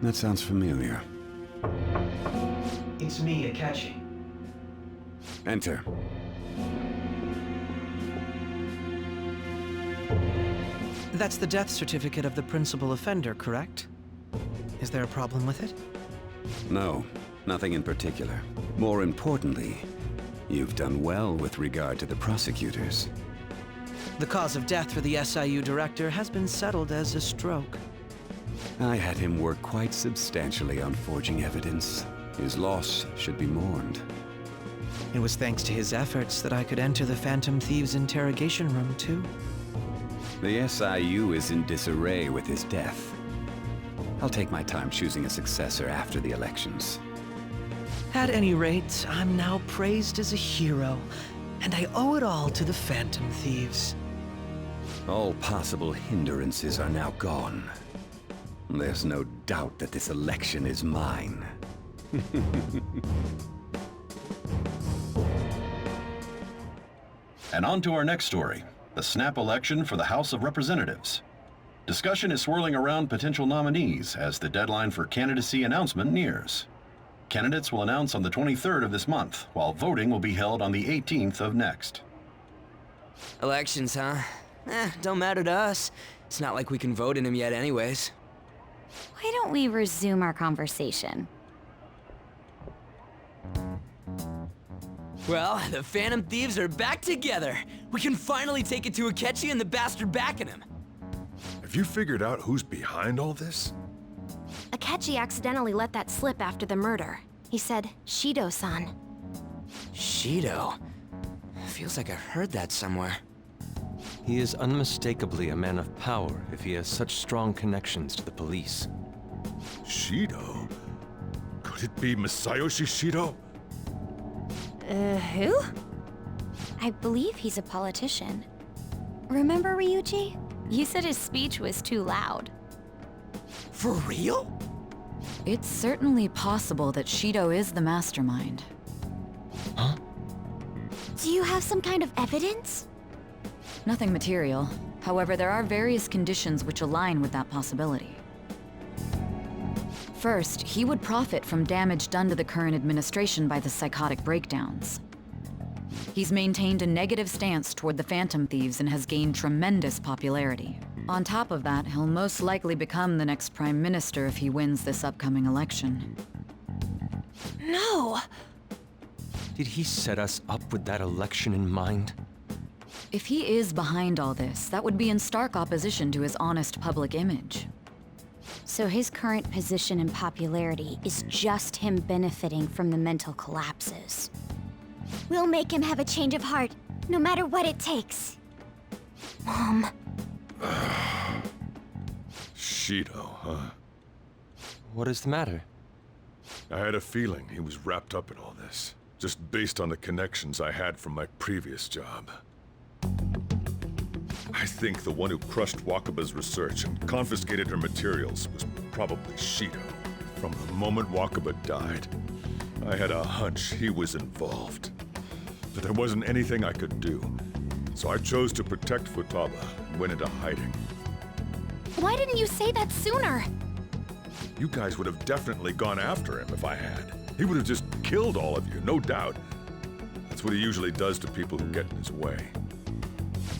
That sounds familiar. It's me, Akechi. Enter. That's the death certificate of the principal offender, correct? Is there a problem with it? No, nothing in particular. More importantly, you've done well with regard to the prosecutors. The cause of death for the SIU director has been settled as a stroke. I had him work quite substantially on forging evidence. His loss should be mourned. It was thanks to his efforts that I could enter the Phantom Thieves' interrogation room, too. The SIU is in disarray with his death. I'll take my time choosing a successor after the elections. At any rate, I'm now praised as a hero, and I owe it all to the Phantom Thieves. All possible hindrances are now gone. There's no doubt that this election is mine. And on to our next story, the snap election for the House of Representatives. Discussion is swirling around potential nominees as the deadline for candidacy announcement nears. Candidates will announce on the 23rd of this month, while voting will be held on the 18th of next. Elections, huh? Don't matter to us. It's not like we can vote in them yet anyways. Why don't we resume our conversation? Well, the Phantom Thieves are back together. We can finally take it to Akechi and the bastard backing him. Have you figured out who's behind all this? Akechi accidentally let that slip after the murder. He said, Shido-san. Shido? Feels like I've heard that somewhere. He is unmistakably a man of power if he has such strong connections to the police. Shido? Could it be Masayoshi Shido? Who? I believe he's a politician. Remember Ryuji? You said his speech was too loud. For real? It's certainly possible that Shido is the mastermind. Huh? Do you have some kind of evidence? Nothing material. However, there are various conditions which align with that possibility. First, he would profit from damage done to the current administration by the psychotic breakdowns. He's maintained a negative stance toward the Phantom Thieves and has gained tremendous popularity. On top of that, he'll most likely become the next Prime Minister if he wins this upcoming election. No! Did he set us up with that election in mind? If he is behind all this, that would be in stark opposition to his honest public image. So his current position and popularity is just him benefiting from the mental collapses. We'll make him have a change of heart, no matter what it takes. Mom. Shido, huh? What is the matter? I had a feeling he was wrapped up in all this, just based on the connections I had from my previous job. I think the one who crushed Wakaba's research and confiscated her materials was probably Shido. From the moment Wakaba died, I had a hunch he was involved. But there wasn't anything I could do, so I chose to protect Futaba and went into hiding. Why didn't you say that sooner? You guys would have definitely gone after him if I had. He would have just killed all of you, no doubt. That's what he usually does to people who get in his way.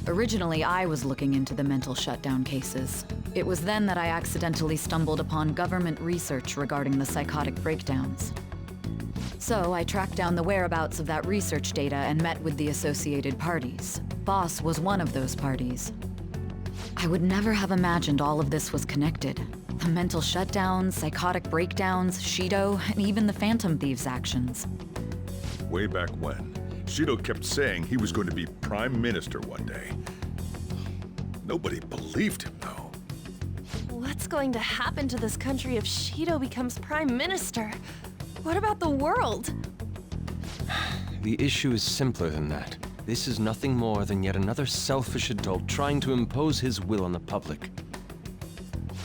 Originally, I was looking into the mental shutdown cases. It was then that I accidentally stumbled upon government research regarding the psychotic breakdowns. So I tracked down the whereabouts of that research data and met with the associated parties. Boss was one of those parties. I would never have imagined all of this was connected. The mental shutdowns, psychotic breakdowns, Shido, and even the Phantom Thieves' actions. Way back when, Shido kept saying he was going to be Prime Minister one day. Nobody believed him, though. What's going to happen to this country if Shido becomes Prime Minister? What about the world? The issue is simpler than that. This is nothing more than yet another selfish adult trying to impose his will on the public.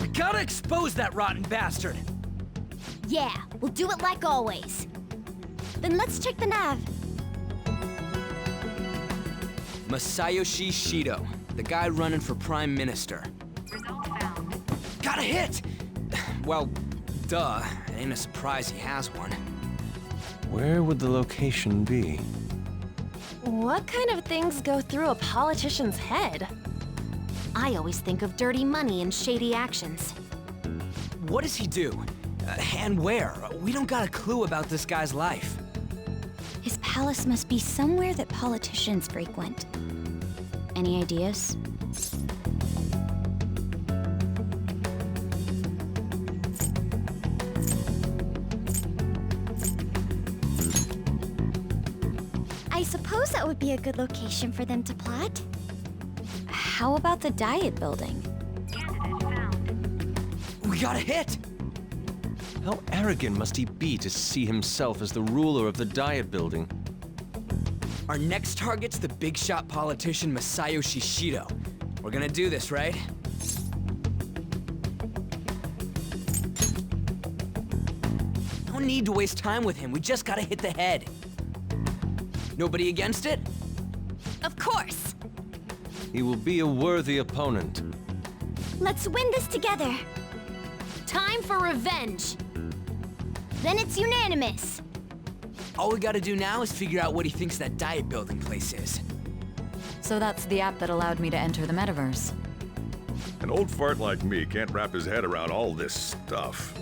We gotta expose that rotten bastard! Yeah, we'll do it like always. Then let's check the nav. Masayoshi Shido, the guy running for Prime Minister. Result found. Got a hit! Well, duh. It ain't a surprise he has one. Where would the location be? What kind of things go through a politician's head? I always think of dirty money and shady actions. What does he do? And where? We don't got a clue about this guy's life. His palace must be somewhere that politicians frequent. Any ideas? I suppose that would be a good location for them to plot. How about the Diet Building? We got a hit! How arrogant must he be to see himself as the ruler of the Diet Building? Our next target's the big shot politician Masayoshi Shido. We're gonna do this, right? No need to waste time with him. We just gotta hit the head. Nobody against it? Of course! He will be a worthy opponent. Let's win this together. Time for revenge. Then it's unanimous. All we gotta do now is figure out what he thinks that Diet Building place is. So that's the app that allowed me to enter the metaverse. An old fart like me can't wrap his head around all this stuff.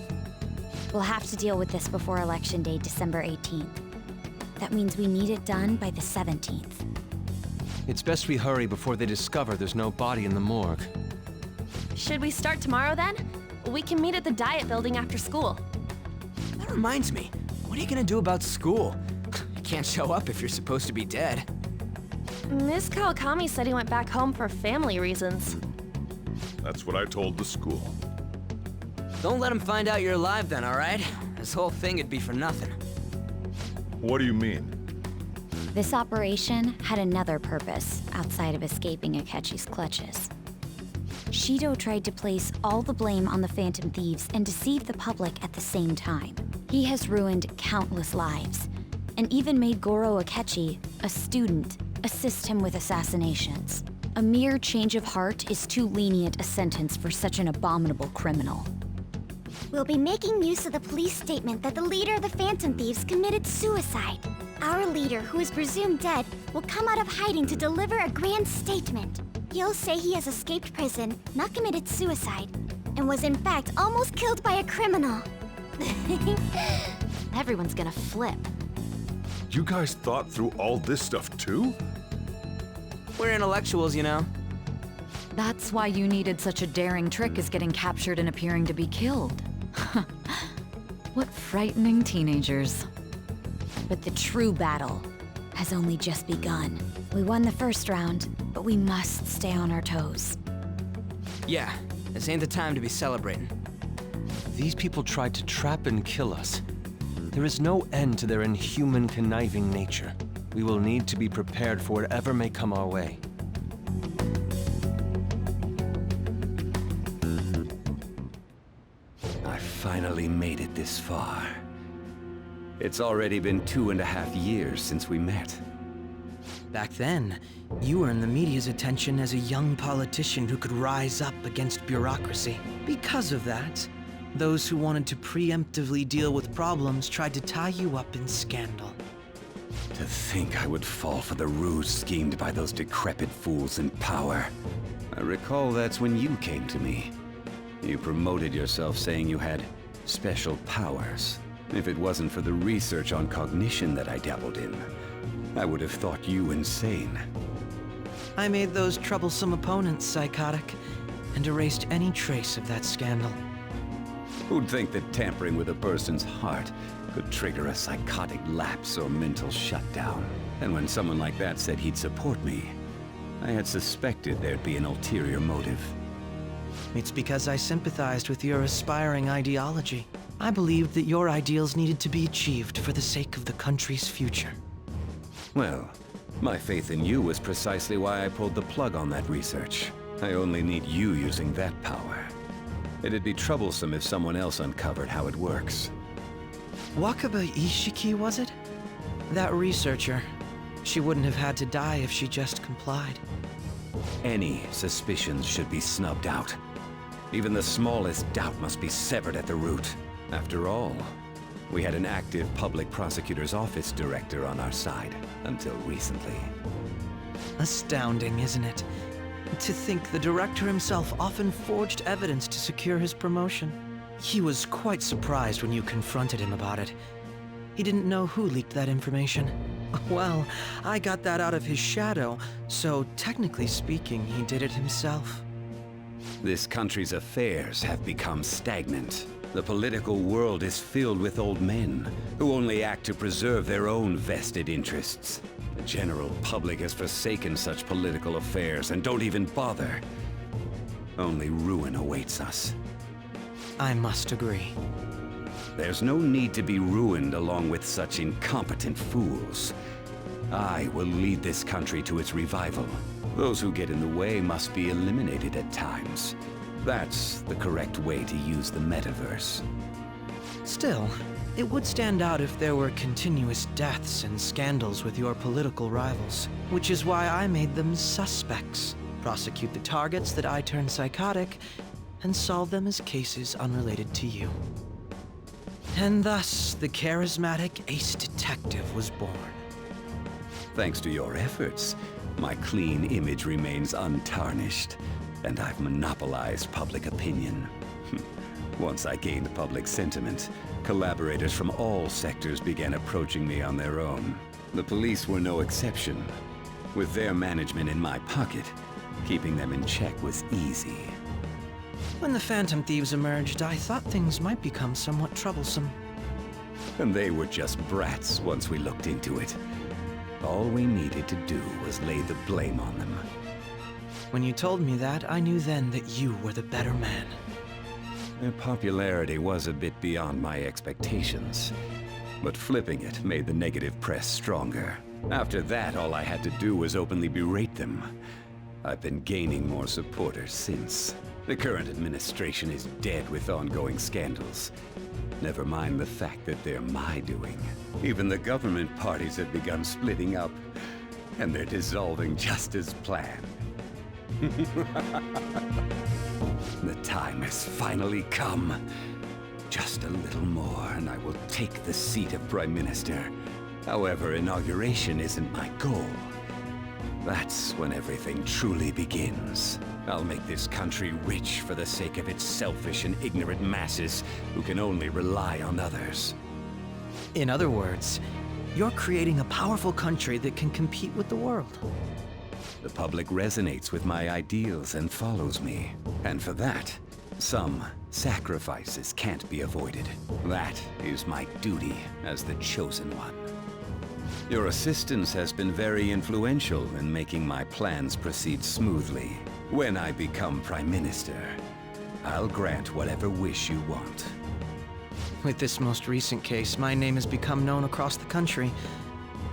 We'll have to deal with this before Election Day, December 18th. That means we need it done by the 17th. It's best we hurry before they discover there's no body in the morgue. Should we start tomorrow then? We can meet at the Diet Building after school. That reminds me, what are you gonna do about school? You can't show up if you're supposed to be dead. Miss Kawakami said he went back home for family reasons. That's what I told the school. Don't let him find out you're alive then, alright? This whole thing would be for nothing. What do you mean? This operation had another purpose outside of escaping Akechi's clutches. Shido tried to place all the blame on the Phantom Thieves and deceive the public at the same time. He has ruined countless lives, and even made Goro Akechi, a student, assist him with assassinations. A mere change of heart is too lenient a sentence for such an abominable criminal. We'll be making use of the police statement that the leader of the Phantom Thieves committed suicide. Our leader, who is presumed dead, will come out of hiding to deliver a grand statement. He'll say he has escaped prison, not committed suicide, and was in fact almost killed by a criminal. Everyone's gonna flip. You guys thought through all this stuff too? We're intellectuals, you know. That's why you needed such a daring trick as getting captured and appearing to be killed. What frightening teenagers. But the true battle has only just begun. We won the first round, but we must stay on our toes. Yeah, this ain't the time to be celebrating. These people tried to trap and kill us. There is no end to their inhuman, conniving nature. We will need to be prepared for whatever may come our way. I finally made it this far. It's already been 2.5 years since we met. Back then, you were in the media's attention as a young politician who could rise up against bureaucracy. Because of that, those who wanted to preemptively deal with problems tried to tie you up in scandal. To think I would fall for the ruse schemed by those decrepit fools in power. I recall that's when you came to me. You promoted yourself saying you had special powers. If it wasn't for the research on cognition that I dabbled in, I would have thought you insane. I made those troublesome opponents psychotic, and erased any trace of that scandal. Who'd think that tampering with a person's heart could trigger a psychotic lapse or mental shutdown? And when someone like that said he'd support me, I had suspected there'd be an ulterior motive. It's because I sympathized with your aspiring ideology. I believed that your ideals needed to be achieved for the sake of the country's future. Well, my faith in you was precisely why I pulled the plug on that research. I only need you using that power. It'd be troublesome if someone else uncovered how it works. Wakaba Ishiki, was it? That researcher. She wouldn't have had to die if she just complied. Any suspicions should be snubbed out. Even the smallest doubt must be severed at the root. After all, we had an active public prosecutor's office director on our side until recently. Astounding, isn't it? To think the director himself often forged evidence to secure his promotion. He was quite surprised when you confronted him about it. He didn't know who leaked that information. Well, I got that out of his shadow, so technically speaking, he did it himself. This country's affairs have become stagnant. The political world is filled with old men who only act to preserve their own vested interests. The general public has forsaken such political affairs and don't even bother. Only ruin awaits us. I must agree. There's no need to be ruined along with such incompetent fools. I will lead this country to its revival. Those who get in the way must be eliminated at times. That's the correct way to use the metaverse. Still, it would stand out if there were continuous deaths and scandals with your political rivals, which is why I made them suspects. Prosecute the targets that I turn psychotic, and solve them as cases unrelated to you. And thus, the charismatic ace detective was born. Thanks to your efforts, my clean image remains untarnished, and I've monopolized public opinion. Once I gained public sentiment, collaborators from all sectors began approaching me on their own. The police were no exception. With their management in my pocket, keeping them in check was easy. When the Phantom Thieves emerged, I thought things might become somewhat troublesome. And they were just brats once we looked into it. All we needed to do was lay the blame on them. When you told me that, I knew then that you were the better man. Their popularity was a bit beyond my expectations, but flipping it made the negative press stronger. After that, all I had to do was openly berate them. I've been gaining more supporters since. The current administration is dead with ongoing scandals. Never mind the fact that they're my doing. Even the government parties have begun splitting up, and they're dissolving just as planned. The time has finally come. Just a little more, and I will take the seat of Prime Minister. However, inauguration isn't my goal. That's when everything truly begins. I'll make this country rich for the sake of its selfish and ignorant masses who can only rely on others. In other words, you're creating a powerful country that can compete with the world. The public resonates with my ideals and follows me. And for that, some sacrifices can't be avoided. That is my duty as the chosen one. Your assistance has been very influential in making my plans proceed smoothly. When I become Prime Minister, I'll grant whatever wish you want. With this most recent case, my name has become known across the country,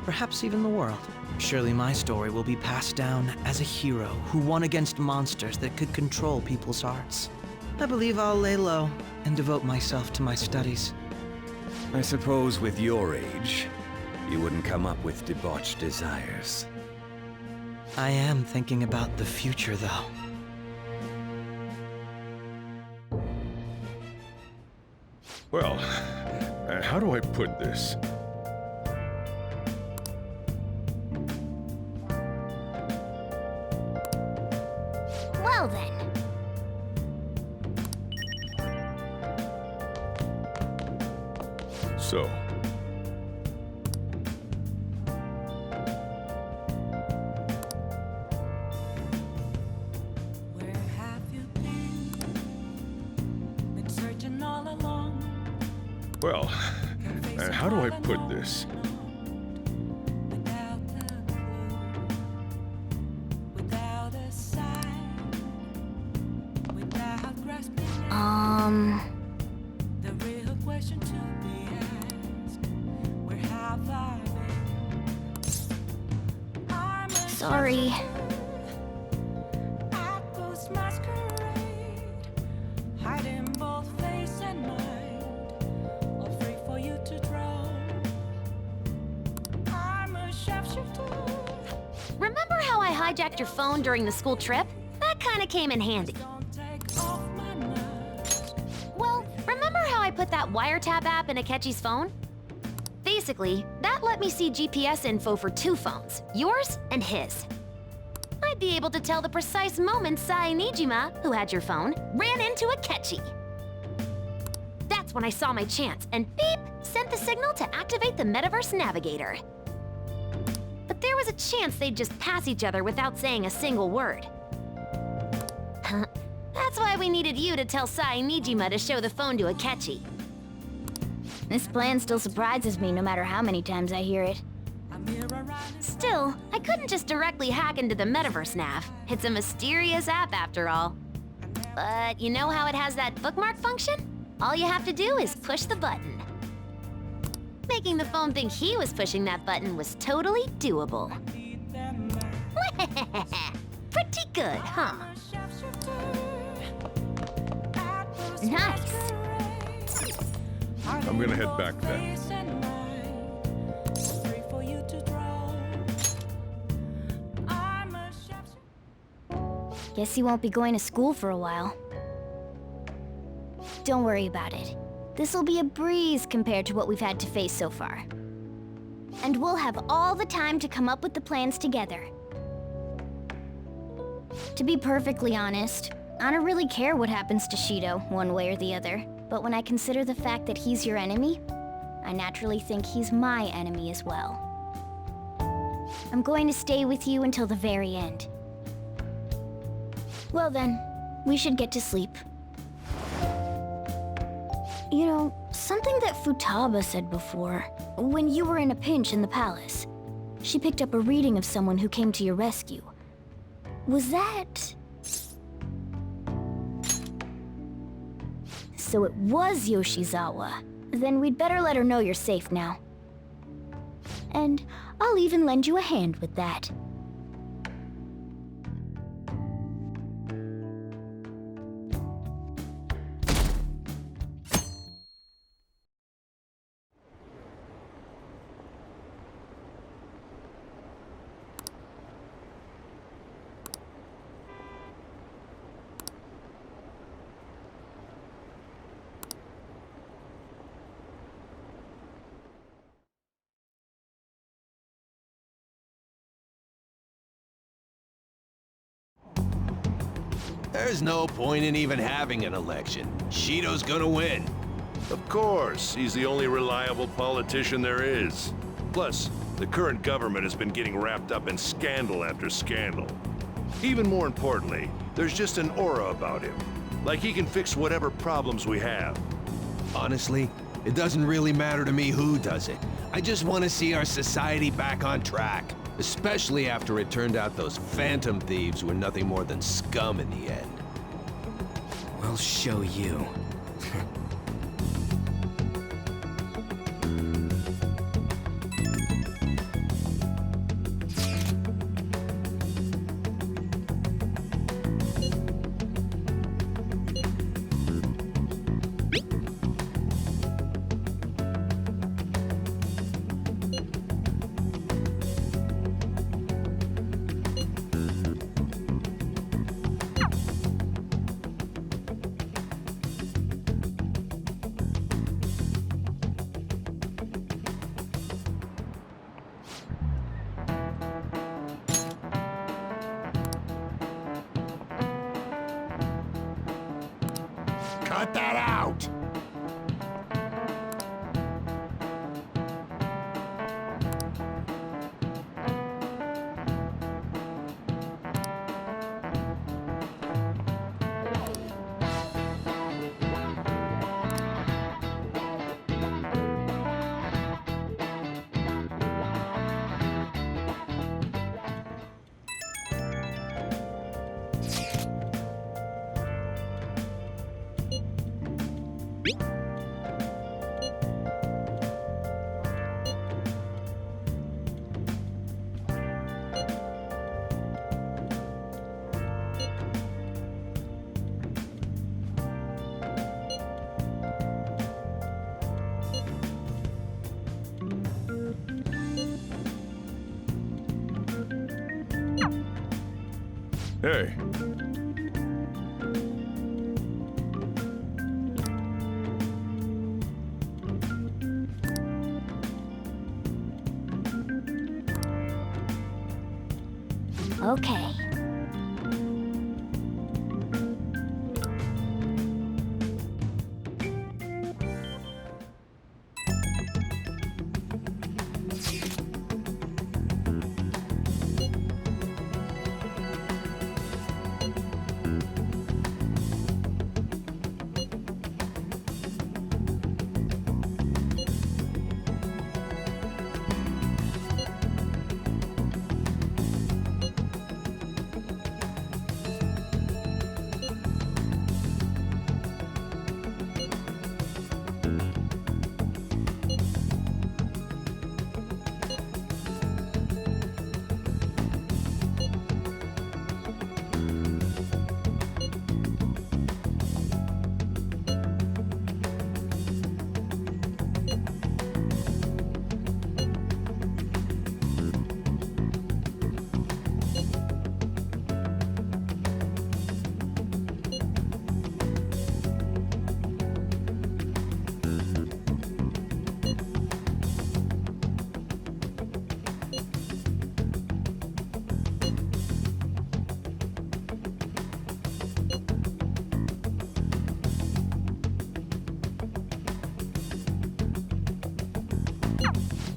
perhaps even the world. Surely my story will be passed down as a hero who won against monsters that could control people's hearts. I believe I'll lay low and devote myself to my studies. I suppose with your age, you wouldn't come up with debauched desires. I am thinking about the future, though. Well, how do I put this? Well then. So, well, how do I put this? Sorry. Remember how I hijacked your phone during the school trip? That kinda came in handy. Well, remember how I put that wiretap app in Akechi's phone? Basically, that let me see GPS info for 2 phones, yours and his. I'd be able to tell the precise moment Sae-Nijima, who had your phone, ran into Akechi. That's when I saw my chance, and beep, sent the signal to activate the Metaverse Navigator. But there was a chance they'd just pass each other without saying a single word. That's why we needed you to tell Sae-Nijima to show the phone to Akechi. This plan still surprises me no matter how many times I hear it. Still, I couldn't just directly hack into the Metaverse Nav. It's a mysterious app after all. But you know how it has that bookmark function? All you have to do is push the button. Making the phone think he was pushing that button was totally doable. Pretty good, huh? Nice. I'm gonna head back then. Guess he won't be going to school for a while. Don't worry about it. This'll be a breeze compared to what we've had to face so far. And we'll have all the time to come up with the plans together. To be perfectly honest, I don't really care what happens to Shido, one way or the other. But when I consider the fact that he's your enemy, I naturally think he's my enemy as well. I'm going to stay with you until the very end. Well then, we should get to sleep. You know, something that Futaba said before, when you were in a pinch in the palace, she picked up a reading of someone who came to your rescue. Was that... So it was Yoshizawa. Then we'd better let her know you're safe now. And I'll even lend you a hand with that. There's no point in even having an election. Shido's gonna win. Of course, he's the only reliable politician there is. Plus, the current government has been getting wrapped up in scandal after scandal. Even more importantly, there's just an aura about him. Like he can fix whatever problems we have. Honestly, it doesn't really matter to me who does it. I just want to see our society back on track. Especially after it turned out those phantom thieves were nothing more than scum in the end. We'll show you. Cut that out! Hey. Okay.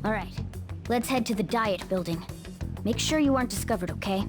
All right, let's head to the Diet building. Make sure you aren't discovered, okay?